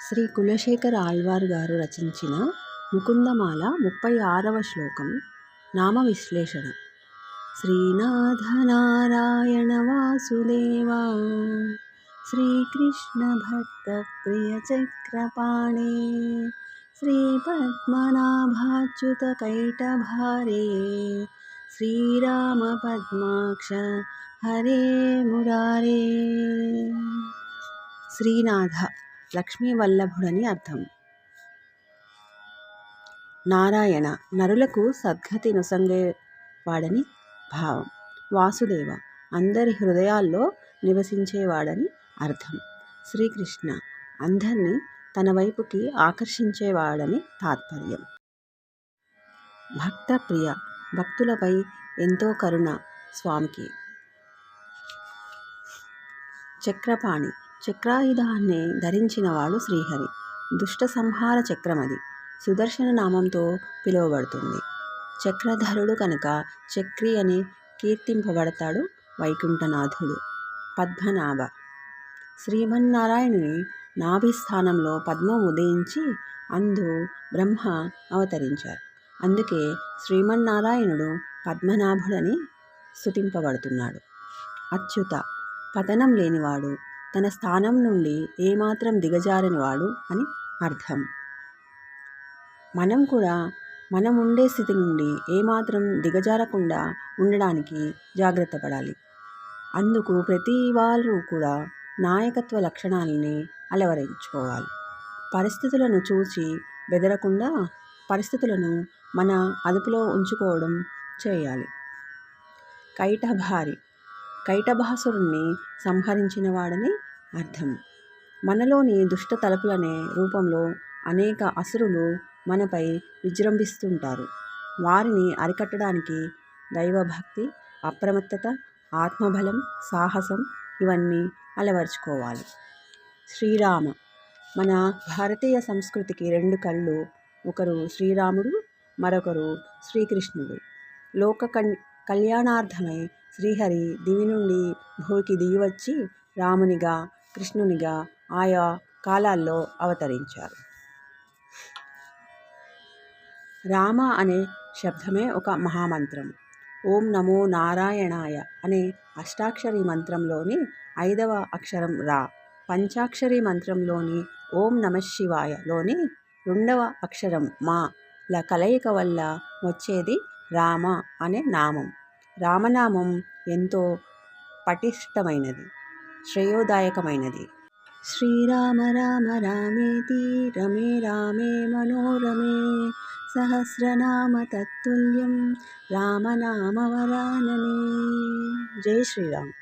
శ్రీ కులశేఖర ఆళ్వార్ గారు రచించిన ముకుందమాల 36వ శ్లోకం నామ విశ్లేషణ. శ్రీనాథ నారాయణ వాసుదేవా శ్రీకృష్ణ భక్త ప్రియ చక్రపాణే శ్రీ పద్మనాభాచ్యుత కైటభారే శ్రీరామ పద్మాక్ష హరే మురారే. శ్రీనాథ లక్ష్మీ వల్లభుడని అర్థం. నారాయణ నరులకు సద్గతి నొసంగేవాడని భావం. వాసుదేవ అందరి హృదయాల్లో నివసించేవాడని అర్థం. శ్రీకృష్ణ అందరినీ తన వైపుకి ఆకర్షించేవాడని తాత్పర్యం. భక్త ప్రియ భక్తులపై ఎంతో కరుణ స్వామికి. చక్రపాణి చక్రాయుధాన్ని ధరించినవాడు శ్రీహరి. దుష్ట సంహార చక్రమది. సుదర్శన నామంతో పిలువబడుతుంది. చక్రధరుడు కనుక చక్రి అని కీర్తింపబడతాడు వైకుంఠనాథుడు. పద్మనాభ శ్రీమన్నారాయణుని నాభిస్థానంలో పద్మం ఉదయించి అందు బ్రహ్మ అవతరించారు. అందుకే శ్రీమన్నారాయణుడు పద్మనాభుడని స్తుతింపబడుతున్నాడు. అచ్యుత పతనం లేనివాడు, తన స్థానం నుండి ఏమాత్రం దిగజారనివాడు అని అర్థం. మనం కూడా మనం ఉండే స్థితి నుండి ఏమాత్రం దిగజారకుండా ఉండడానికి జాగ్రత్త పడాలి. అందుకు ప్రతి వారు కూడా నాయకత్వ లక్షణాలని అలవరించుకోవాలి. పరిస్థితులను చూసి బెదరకుండా పరిస్థితులను మన అదుపులో ఉంచుకోవడం చేయాలి. కైటభారి కైటభాసురుణ్ణి సంహరించిన వాడని అర్థం. మనలోని దుష్ట తలపులనే రూపంలో అనేక అసురులు మనపై విజృంభిస్తుంటారు. వారిని అరికట్టడానికి దైవభక్తి, అప్రమత్తత, ఆత్మబలం, సాహసం ఇవన్నీ అలవర్చుకోవాలి. శ్రీరామ మన భారతీయ సంస్కృతికి రెండు కళ్ళు. ఒకరు శ్రీరాముడు, మరొకరు శ్రీకృష్ణుడు. లోక కళ్యాణార్థమై శ్రీహరి దివి నుండి భూమికి దిగివచ్చి రామునిగా, కృష్ణునిగా ఆయా కాలాల్లో అవతరించారు. రామ అనే శబ్దమే ఒక మహామంత్రం. ఓం నమో నారాయణాయ అనే అష్టాక్షరి మంత్రంలోని 5వ అక్షరం రా, పంచాక్షరి మంత్రంలోని ఓం నమఃశివాయలోని 2వ అక్షరం మా ల కలయిక వల్ల వచ్చేది రామ అనే నామం. రామనామం ఎంతో పటిష్టమైనది, శ్రేయోదాయకమైనది. శ్రీరామ రామ రామేతి రమే రామే మనోరమే సహస్రనామ తత్తుల్యం రామనామ వరాననే. జై శ్రీరామ్.